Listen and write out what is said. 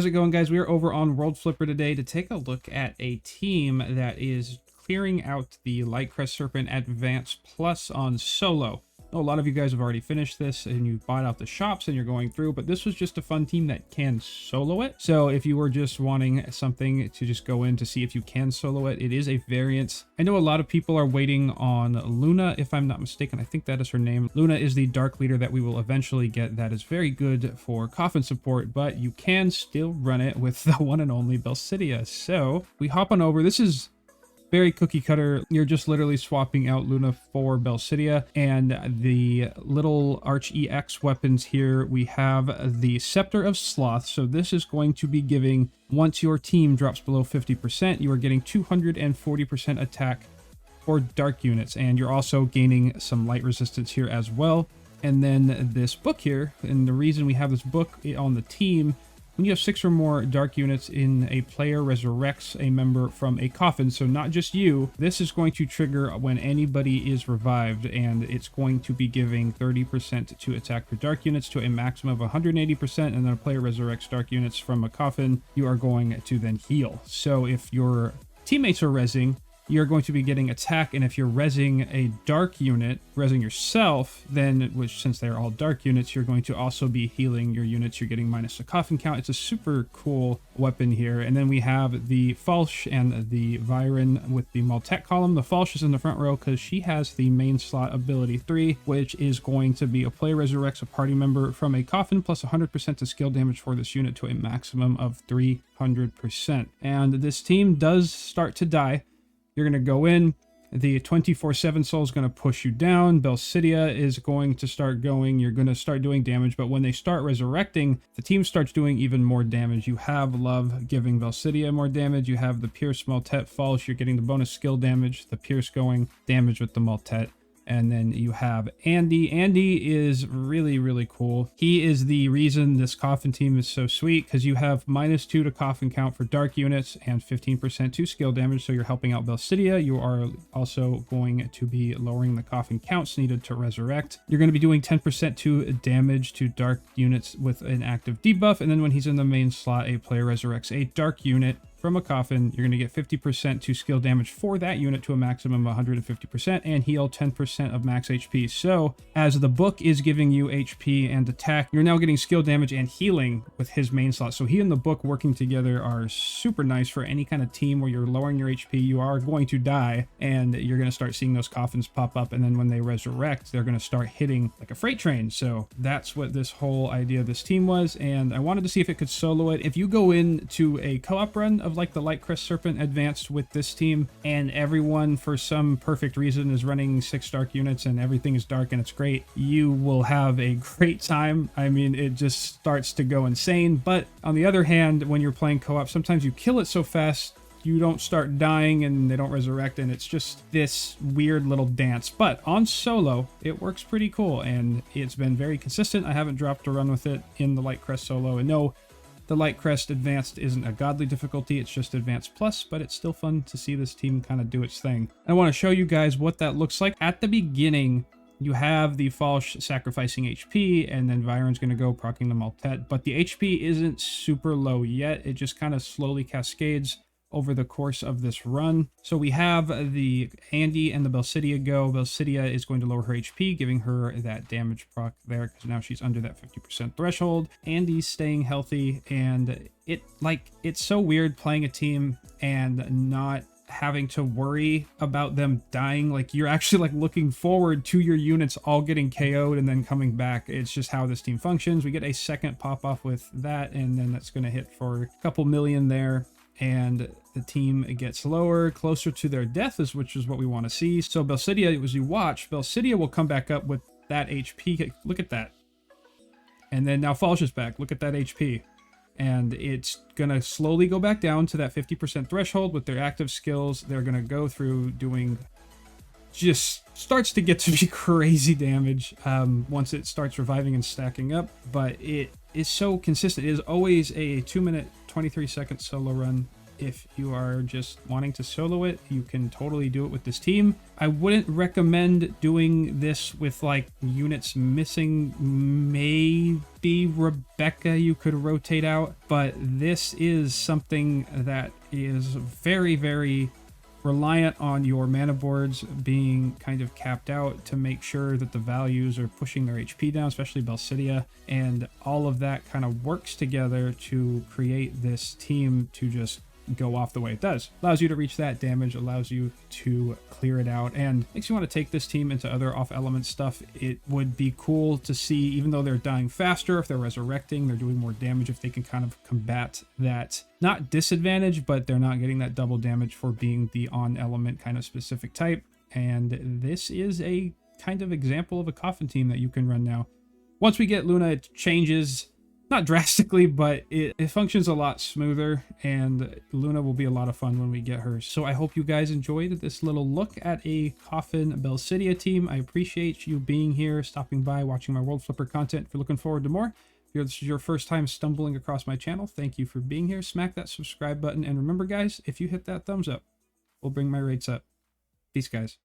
How's it going, guys? We are over on World Flipper today to take a look at a team that is clearing out the Lightcrest Serpent Adv Plus on solo. A lot of you guys have already finished this and you bought out the shops and you're going through, but this was just a fun team that can solo it. So if you were just wanting something to just go in to see if you can solo it, it is a variant. I know a lot of people are waiting on Luna, if I'm not mistaken. I think that is her name. Luna is the dark leader that we will eventually get. That is very good for coffin support, but you can still run it with the one and only Belsidia. So we hop on over. This is very cookie cutter. You're just literally swapping out Luna for Belsidia, and the little Arch EX weapons here. We have the Scepter of Sloth. So this is going to be giving, once your team drops below 50%, you are getting 240% attack for dark units, and you're also gaining some light resistance here as well. And then this book here, and the reason we have this book on the team, when you have 6 or more dark units in a player resurrects a member from a coffin, so not just you, this is going to trigger when anybody is revived, and it's going to be giving 30% to attack for dark units to a maximum of 180%, and then a player resurrects dark units from a coffin, you are going to then heal. So if your teammates are rezzing, you're going to be getting attack, and if you're rezzing a dark unit, rezzing yourself, then, which since they're all dark units, you're going to also be healing your units. You're getting minus the coffin count. It's a super cool weapon here. And then we have the Flasche and the Vyron with the Maltet column. The Flasche is in the front row because she has the main slot ability 3, which is going to be a player resurrects a party member from a coffin plus 100% to skill damage for this unit to a maximum of 300%. And this team does start to die. You're going to go in, the 24/7 soul is going to push you down, Belsidia is going to start going, you're going to start doing damage, but when they start resurrecting, the team starts doing even more damage. You have Love giving Belsidia more damage, you have the Pierce Maltet False, you're getting the bonus skill damage, the Pierce going damage with the Maltet. And then you have Andy. Andy is really, really cool. He is the reason this coffin team is so sweet, because you have -2 to coffin count for dark units and 15% to skill damage. So you're helping out Belsidia. You are also going to be lowering the coffin counts needed to resurrect. You're going to be doing 10% to damage to dark units with an active debuff. And then when he's in the main slot, a player resurrects a dark unit from a coffin, you're going to get 50% to skill damage for that unit to a maximum of 150% and heal 10% of max HP. So as the book is giving you HP and attack, you're now getting skill damage and healing with his main slot. So he and the book working together are super nice for any kind of team where you're lowering your HP, you are going to die, and you're going to start seeing those coffins pop up, and then when they resurrect, they're going to start hitting like a freight train. So that's what this whole idea of this team was, and I wanted to see if it could solo it. If you go into a co-op run of like the Lightcrest Serpent Advanced with this team, and everyone for some perfect reason is running 6 dark units and everything is dark and it's great, you will have a great time. I mean, it just starts to go insane. But on the other hand, when you're playing co-op, sometimes you kill it so fast you don't start dying and they don't resurrect, and it's just this weird little dance. But on solo, it works pretty cool, and it's been very consistent. I haven't dropped a run with it in the Lightcrest solo, and no, the Lightcrest Advanced isn't a godly difficulty, it's just Advanced Plus, but it's still fun to see this team kind of do its thing. I want to show you guys what that looks like. At the beginning, you have the Falsh sacrificing HP, and then Vyron's going to go proccing the Maltet, but the HP isn't super low yet. It just kind of slowly cascades over the course of this run. So we have the Andy and the Belsidia go. Belsidia is going to lower her HP, giving her that damage proc there, because now she's under that 50% threshold. Andy's staying healthy, and it's so weird playing a team and not having to worry about them dying. Like, you're actually like looking forward to your units all getting KO'd and then coming back. It's just how this team functions. We get a second pop off with that, and then that's going to hit for a couple million there, and the team gets lower, closer to their death, which is what we want to see. So Belsidia, as you watch, Belsidia will come back up with that HP. Look at that. And then now Falsh is back. Look at that HP. And it's going to slowly go back down to that 50% threshold with their active skills. They're going to go through doing, just starts to get to be crazy damage once it starts reviving and stacking up. But it is so consistent. It is always a 2 minute, 23 second solo run. If you are just wanting to solo it, you can totally do it with this team. I wouldn't recommend doing this with like units missing. Maybe Rebecca you could rotate out, but this is something that is very, very reliant on your mana boards being kind of capped out to make sure that the values are pushing their HP down, especially Belsidia, and all of that kind of works together to create this team to just go off the way it does. Allows you to reach that damage, allows you to clear it out, and makes you want to take this team into other off-element stuff. It would be cool to see, even though they're dying faster, if they're resurrecting, they're doing more damage, if they can kind of combat that, not disadvantage, but they're not getting that double damage for being the on-element kind of specific type. And this is a kind of example of a Coffin team that you can run now. Once we get Luna, it changes. Not drastically, but it functions a lot smoother, and Luna will be a lot of fun when we get her. So I hope you guys enjoyed this little look at a Coffin Belsidia team. I appreciate you being here, stopping by, watching my World Flipper content. If you're looking forward to more, if this is your first time stumbling across my channel, thank you for being here. Smack that subscribe button, and remember guys, if you hit that thumbs up, we'll bring my rates up. Peace guys.